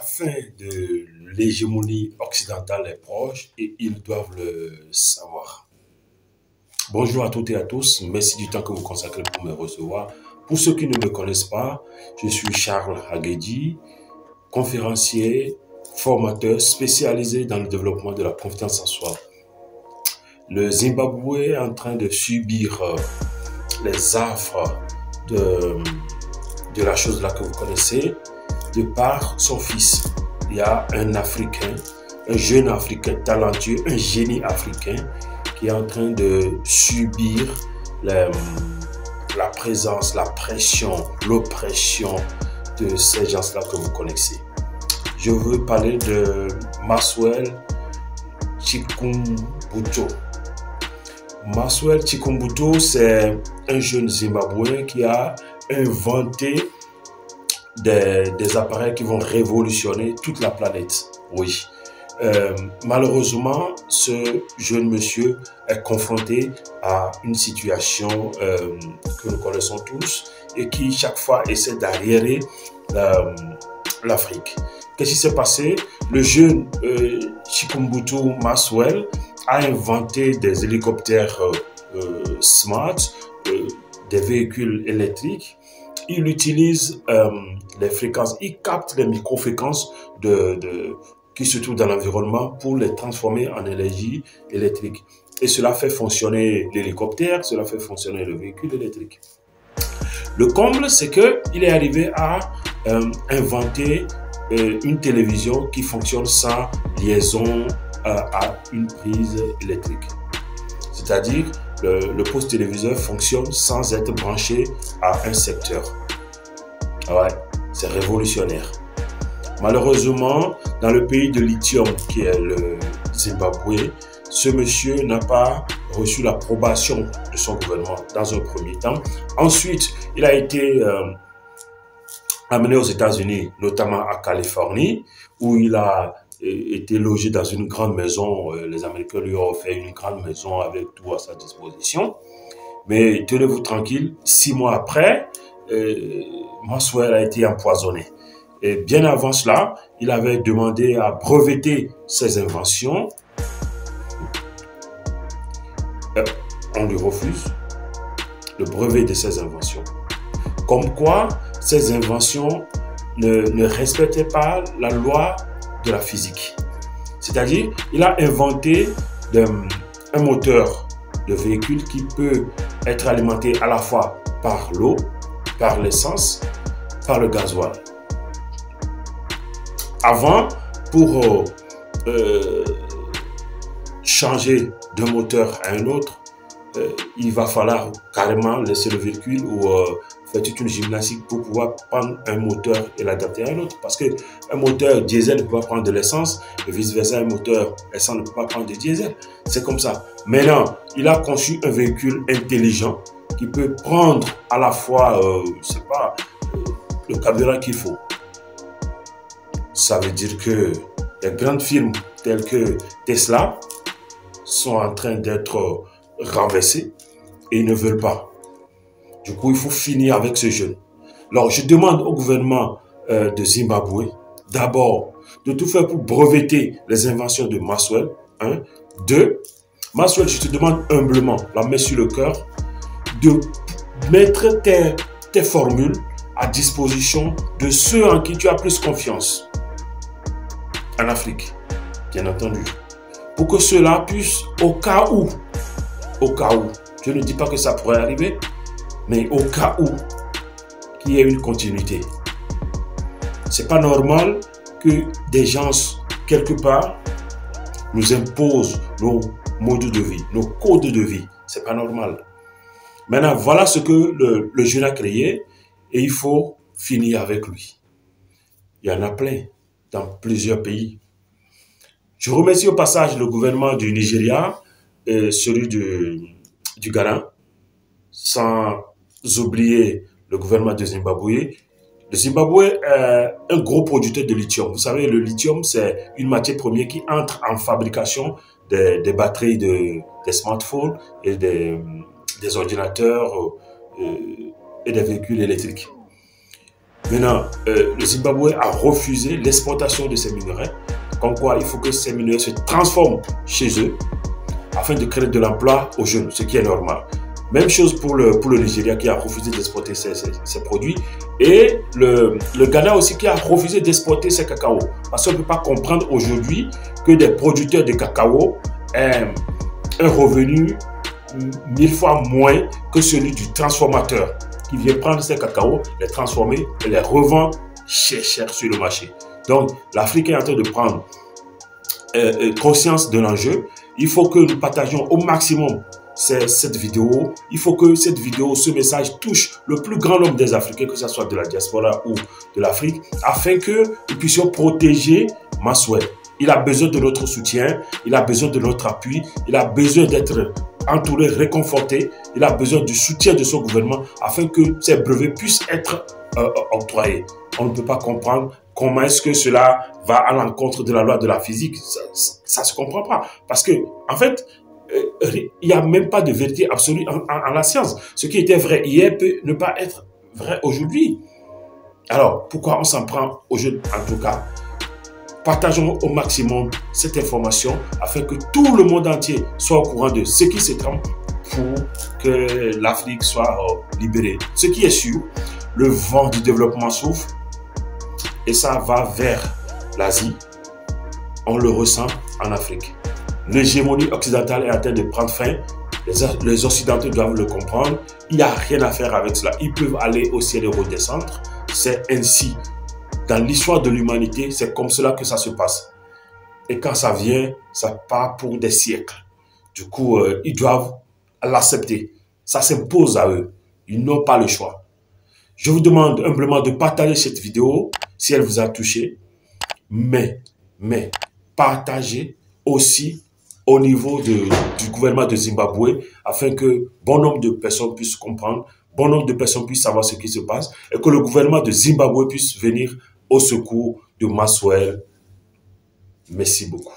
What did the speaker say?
fin de l'hégémonie occidentale est proche et ils doivent le savoir. Bonjour à toutes et à tous, merci du temps que vous consacrez pour me recevoir. Pour ceux qui ne me connaissent pas, je suis Charles Haguedi, conférencier, formateur spécialisé dans le développement de la confiance en soi. Le Zimbabwe est en train de subir les affres de la chose là que vous connaissez, de par son fils. Il y a un Africain, un jeune Africain talentueux, un génie africain qui est en train de subir la présence, la pression, l'oppression de ces gens-là que vous connaissez. Je veux parler de Maxwell Chikumbutso. Maxwell Chikumbutso, c'est un jeune Zimbabwéen qui a inventé des appareils qui vont révolutionner toute la planète. Oui. Malheureusement, ce jeune monsieur est confronté à une situation que nous connaissons tous et qui chaque fois essaie d'arriérer l'Afrique. Qu'est-ce qui s'est passé? Le jeune Chikumbutso Maxwell a inventé des hélicoptères smart, des véhicules électriques. Il utilise les fréquences, il capte les micro-fréquences qui se trouvent dans l'environnement pour les transformer en énergie électrique. Et cela fait fonctionner l'hélicoptère, cela fait fonctionner le véhicule électrique. Le comble, c'est qu'il est arrivé à inventer une télévision qui fonctionne sans liaison à une prise électrique. C'est-à-dire, le poste téléviseur fonctionne sans être branché à un secteur. Ouais, c'est révolutionnaire. Malheureusement, dans le pays de lithium qui est le Zimbabwe, ce monsieur n'a pas reçu l'approbation de son gouvernement dans un premier temps. Ensuite, il a été amené aux États-Unis, notamment à Californie, où il a été logé dans une grande maison. Les Américains lui ont offert une grande maison avec tout à sa disposition. Mais tenez-vous tranquille, 6 mois après, Maxwell a été empoisonné. Et bien avant cela, il avait demandé à breveter ses inventions. On lui refuse le brevet de ses inventions. Comme quoi, ces inventions ne respectaient pas la loi de la physique. C'est-à-dire, il a inventé un moteur de véhicule qui peut être alimenté à la fois par l'eau, par l'essence, par le gasoil. Avant, pour changer d'un moteur à un autre, il va falloir carrément laisser le véhicule ou faire toute une gymnastique pour pouvoir prendre un moteur et l'adapter à un autre. Parce qu'un moteur diesel ne peut pas prendre de l'essence et vice-versa, un moteur essence ne peut pas prendre de diesel. C'est comme ça. Maintenant, il a conçu un véhicule intelligent qui peut prendre à la fois, le carburant qu'il faut. Ça veut dire que les grandes firmes telles que Tesla sont en train d'être renversées et ils ne veulent pas. Du coup, il faut finir avec ce jeune. Alors, je demande au gouvernement de Zimbabwe, d'abord, de tout faire pour breveter les inventions de Maxwell. 1. 2. Maxwell, je te demande humblement, la main sur le cœur, de mettre tes formules à disposition de ceux en qui tu as plus confiance. En Afrique, bien entendu. Pour que cela puisse, au cas où, je ne dis pas que ça pourrait arriver, mais au cas où, qu'il y ait une continuité. C'est pas normal que des gens, quelque part, nous imposent nos modes de vie, nos codes de vie. C'est pas normal. Maintenant, voilà ce que le jeune a créé et il faut finir avec lui. Il y en a plein dans plusieurs pays. Je remercie au passage le gouvernement du Nigeria et celui du Ghana, sans oublier le gouvernement de Zimbabwe. Le Zimbabwe est un gros producteur de lithium. Vous savez, le lithium, c'est une matière première qui entre en fabrication des batteries des smartphones et des ordinateurs et des véhicules électriques. Maintenant, le Zimbabwe a refusé l'exportation de ces minerais, comme quoi il faut que ces minerais se transforment chez eux afin de créer de l'emploi aux jeunes, ce qui est normal. Même chose pour le Nigeria qui a refusé d'exporter ses produits et le Ghana aussi qui a refusé d'exporter ses cacao. Parce qu'on ne peut pas comprendre aujourd'hui que des producteurs de cacao aient un revenu 1000 fois moins que celui du transformateur qui vient prendre ces cacao, les transformer et les revend cher sur le marché. Donc l'Afrique est en train de prendre conscience de l'enjeu. Il faut que nous partagions au maximum cette vidéo. Il faut que cette vidéo, ce message touche le plus grand nombre des Africains, que ce soit de la diaspora ou de l'Afrique, afin que nous puissions protéger Maxwell. Il a besoin de notre soutien, il a besoin de notre appui, il a besoin d'être entouré, réconforté, il a besoin du soutien de son gouvernement afin que ces brevets puissent être octroyés. On ne peut pas comprendre comment est-ce que cela va à l'encontre de la loi de la physique. Ça ne se comprend pas. Parce que, en fait, il n'y a même pas de vérité absolue en la science. Ce qui était vrai hier peut ne pas être vrai aujourd'hui. Alors, pourquoi on s'en prend aux jeunes en tout cas? Partageons au maximum cette information afin que tout le monde entier soit au courant de ce qui se trame pour que l'Afrique soit libérée. Ce qui est sûr, le vent du développement souffle et ça va vers l'Asie. On le ressent en Afrique. L'hégémonie occidentale est en train de prendre fin. Les Occidentaux doivent le comprendre. Il n'y a rien à faire avec cela. Ils peuvent aller au ciel et redescendre. C'est ainsi. Dans l'histoire de l'humanité, c'est comme cela que ça se passe. Et quand ça vient, ça part pour des siècles. Du coup, ils doivent l'accepter. Ça s'impose à eux. Ils n'ont pas le choix. Je vous demande humblement de partager cette vidéo si elle vous a touché. Mais partagez aussi au niveau du gouvernement de Zimbabwe afin que bon nombre de personnes puissent comprendre, bon nombre de personnes puissent savoir ce qui se passe et que le gouvernement de Zimbabwe puisse venir au secours de Maxwell. Merci beaucoup.